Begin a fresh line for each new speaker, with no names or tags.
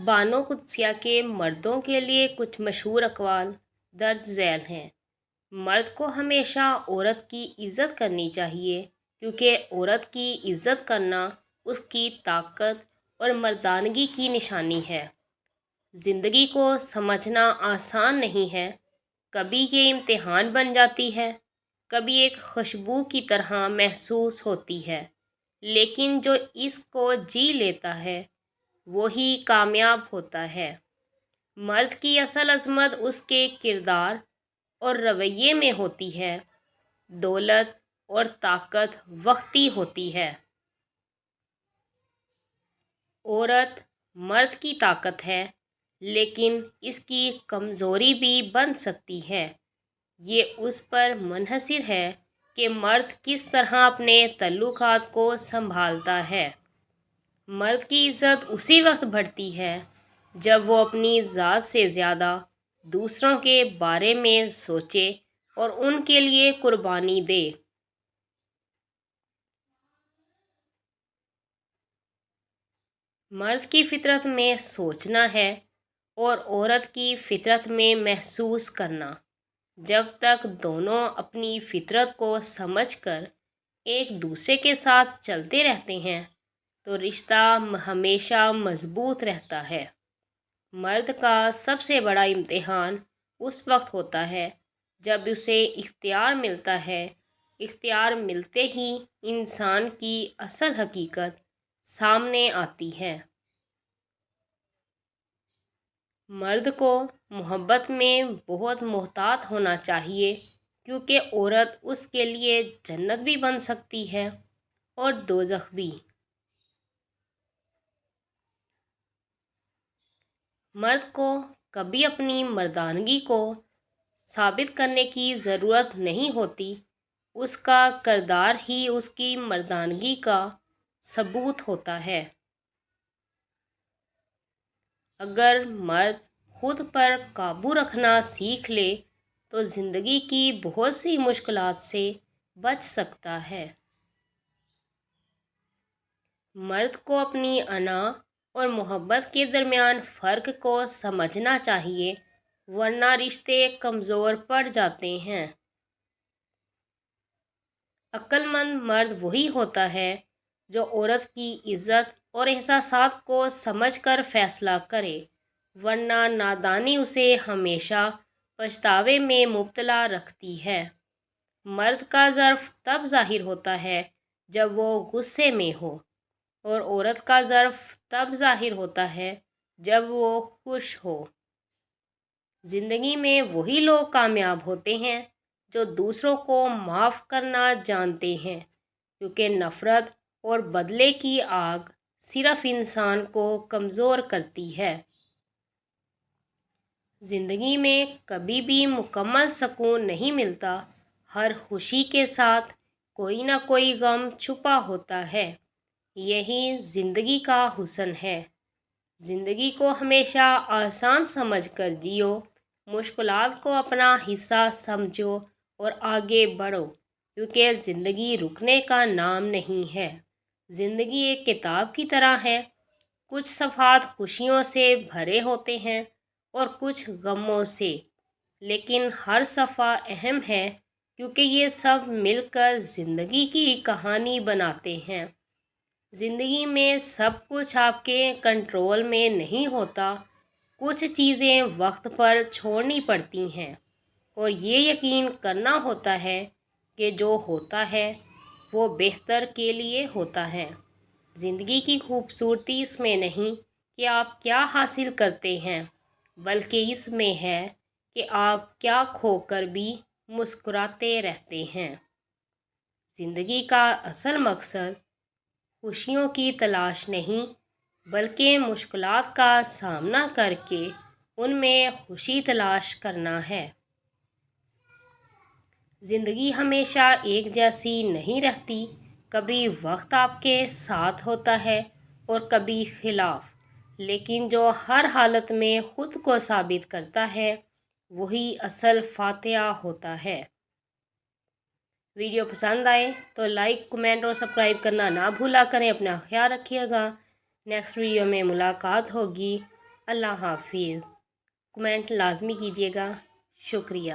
बानो कुद्सिया के मर्दों के लिए कुछ मशहूर अक़वाल दर्ज ज़ैल हैं। मर्द को हमेशा औरत की इज़्ज़त करनी चाहिए, क्योंकि औरत की इज़्ज़त करना उसकी ताकत और मर्दानगी की निशानी है। ज़िंदगी को समझना आसान नहीं है। कभी ये इम्तिहान बन जाती है, कभी एक खुशबू की तरह महसूस होती है, लेकिन जो इसको जी लेता है वो ही कामयाब होता है। मर्द की असल अज़मत उसके किरदार और रवैये में होती है। दौलत और ताकत वक्ती होती है। औरत मर्द की ताकत है, लेकिन इसकी कमज़ोरी भी बन सकती है। ये उस पर मुनहसिर है कि मर्द किस तरह अपने तल्लुकात को संभालता है। मर्द की इज़्ज़त उसी वक्त बढ़ती है जब वो अपनी ज़ात से ज़्यादा दूसरों के बारे में सोचे और उनके लिए कुर्बानी दे। मर्द की फितरत में सोचना है और औरत की फितरत में महसूस करना। जब तक दोनों अपनी फितरत को समझकर एक दूसरे के साथ चलते रहते हैं तो रिश्ता हमेशा मजबूत रहता है। मर्द का सबसे बड़ा इम्तिहान उस वक्त होता है जब उसे इख्तियार मिलता है। इख्तियार मिलते ही इंसान की असल हकीकत सामने आती है। मर्द को मोहब्बत में बहुत मोहतात होना चाहिए, क्योंकि औरत उसके लिए जन्नत भी बन सकती है और दोज़ख भी। मर्द को कभी अपनी मर्दानगी को साबित करने की ज़रूरत नहीं होती। उसका किरदार ही उसकी मर्दानगी का सबूत होता है। अगर मर्द खुद पर काबू रखना सीख ले तो ज़िंदगी की बहुत सी मुश्किलात से बच सकता है। मर्द को अपनी अना और मोहब्बत के दरमियान फ़र्क को समझना चाहिए, वरना रिश्ते कमज़ोर पड़ जाते हैं। अक्लमंद मर्द वही होता है जो औरत की इज़्ज़त और एहसासात को समझकर फ़ैसला करे, वरना नादानी उसे हमेशा पछतावे में मुब्तला रखती है। मर्द का ज़र्फ़ तब ज़ाहिर होता है जब वो गुस्से में हो, और औरत का ज़र्फ़ तब ज़ाहिर होता है जब वो खुश हो। ज़िंदगी में वही लोग कामयाब होते हैं जो दूसरों को माफ़ करना जानते हैं, क्योंकि नफ़रत और बदले की आग सिर्फ़ इंसान को कमज़ोर करती है। ज़िंदगी में कभी भी मुकम्मल सुकून नहीं मिलता। हर खुशी के साथ कोई ना कोई गम छुपा होता है। यही ज़िंदगी का हुस्न है। ज़िंदगी को हमेशा आसान समझकर जियो, मुश्किलात को अपना हिस्सा समझो और आगे बढ़ो, क्योंकि ज़िंदगी रुकने का नाम नहीं है। ज़िंदगी एक किताब की तरह है। कुछ सफ़हात खुशियों से भरे होते हैं और कुछ गमों से, लेकिन हर सफ़ा अहम है, क्योंकि ये सब मिलकर ज़िंदगी की कहानी बनाते हैं। ज़िंदगी में सब कुछ आपके कंट्रोल में नहीं होता। कुछ चीज़ें वक्त पर छोड़नी पड़ती हैं, और ये यकीन करना होता है कि जो होता है वो बेहतर के लिए होता है। ज़िंदगी की खूबसूरती इसमें नहीं कि आप क्या हासिल करते हैं, बल्कि इसमें है कि आप क्या खोकर भी मुस्कुराते रहते हैं। ज़िंदगी का असल मकसद खुशियों की तलाश नहीं, बल्कि मुश्किलात का सामना करके उनमें खुशी तलाश करना है। ज़िंदगी हमेशा एक जैसी नहीं रहती। कभी वक्त आपके साथ होता है और कभी खिलाफ, लेकिन जो हर हालत में ख़ुद को साबित करता है वही असल फातिहा होता है। वीडियो पसंद आए तो लाइक, कमेंट और सब्सक्राइब करना ना भूला करें। अपना ख्याल रखिएगा। नेक्स्ट वीडियो में मुलाकात होगी। اللہ حافظ۔ کمنٹ لازمی کیجیے گا۔ شکریہ۔